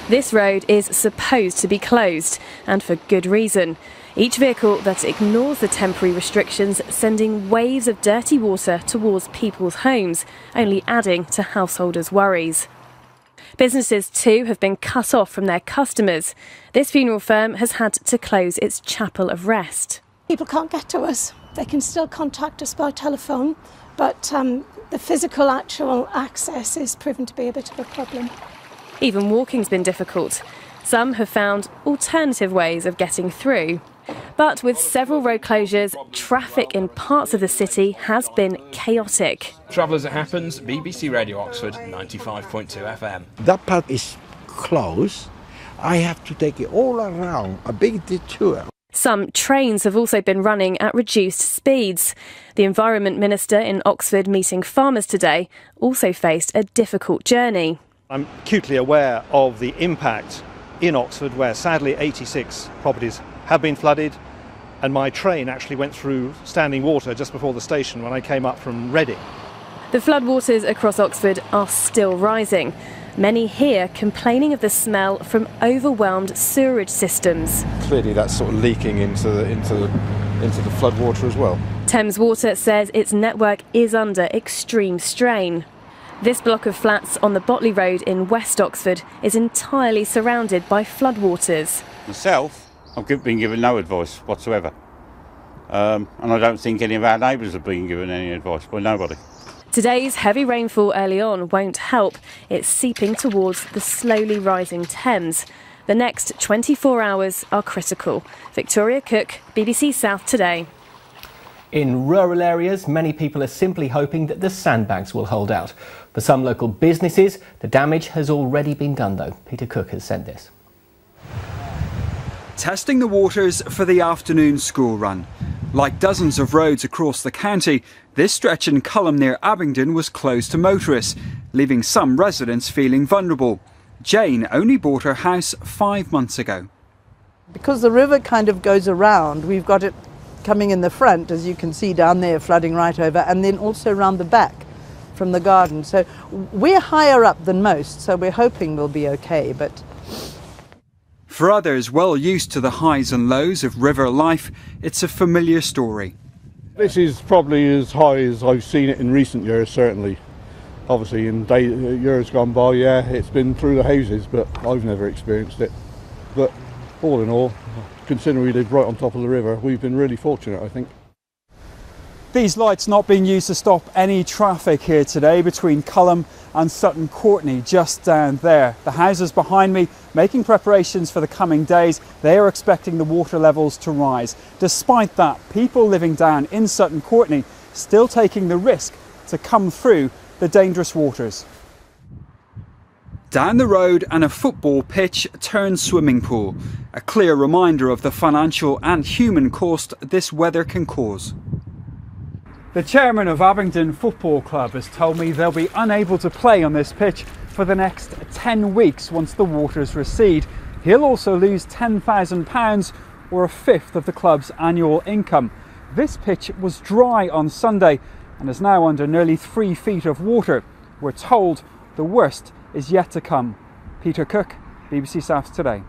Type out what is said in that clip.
This road is supposed to be closed, and for good reason. Each vehicle that ignores the temporary restrictions sending waves of dirty water towards people's homes, only adding to householders' worries. Businesses too have been cut off from their customers. This funeral firm has had to close its chapel of rest. People can't get to us. They can still contact us by telephone, but the physical actual access is proven to be a bit of a problem. Even walking's been difficult. Some have found alternative ways of getting through. But with several road closures, traffic in parts of the city has been chaotic. Travel as it happens, BBC Radio Oxford, 95.2 FM. That part is closed. I have to take it all around, a big detour. Some trains have also been running at reduced speeds. The Environment Minister in Oxford meeting farmers today also faced a difficult journey. I'm acutely aware of the impact in Oxford, where sadly 86 properties have been flooded, and my train actually went through standing water just before the station when I came up from Reading. The floodwaters across Oxford are still rising. Many here complaining of the smell from overwhelmed sewerage systems. Clearly that's sort of leaking into the floodwater as well. Thames Water says its network is under extreme strain. This block of flats on the Botley Road in West Oxford is entirely surrounded by floodwaters. Myself, I've been given no advice whatsoever. And I don't think any of our neighbours have been given any advice by nobody. Today's heavy rainfall early on won't help. It's seeping towards the slowly rising Thames. The next 24 hours are critical. Victoria Cook, BBC South Today. In rural areas, many people are simply hoping that the sandbags will hold out. For some local businesses, the damage has already been done though. Peter Cook has sent this. Testing the waters for the afternoon school run. Like dozens of roads across the county, this stretch in Culham near Abingdon was closed to motorists, leaving some residents feeling vulnerable. Jane only bought her house 5 months ago. Because the river kind of goes around, we've got it coming in the front, as you can see down there, flooding right over, and then also around the back from the garden. So we're higher up than most, so we're hoping we'll be okay. But for others well used to the highs and lows of river life, it's a familiar story. This is probably as high as I've seen it in recent years, certainly. Obviously in years gone by, yeah, it's been through the houses, but I've never experienced it. But all in all, considering we live right on top of the river, we've been really fortunate, I think. These lights not being used to stop any traffic here today between Culham and Sutton Courtenay, just down there. The houses behind me making preparations for the coming days. They are expecting the water levels to rise. Despite that, people living down in Sutton Courtenay still taking the risk to come through the dangerous waters. Down the road and a football pitch turned swimming pool. A clear reminder of the financial and human cost this weather can cause. The chairman of Abingdon Football Club has told me they'll be unable to play on this pitch for the next 10 weeks once the waters recede. He'll also lose £10,000 or a fifth of the club's annual income. This pitch was dry on Sunday and is now under nearly 3 feet of water. We're told the worst is yet to come. Peter Cook, BBC South Today.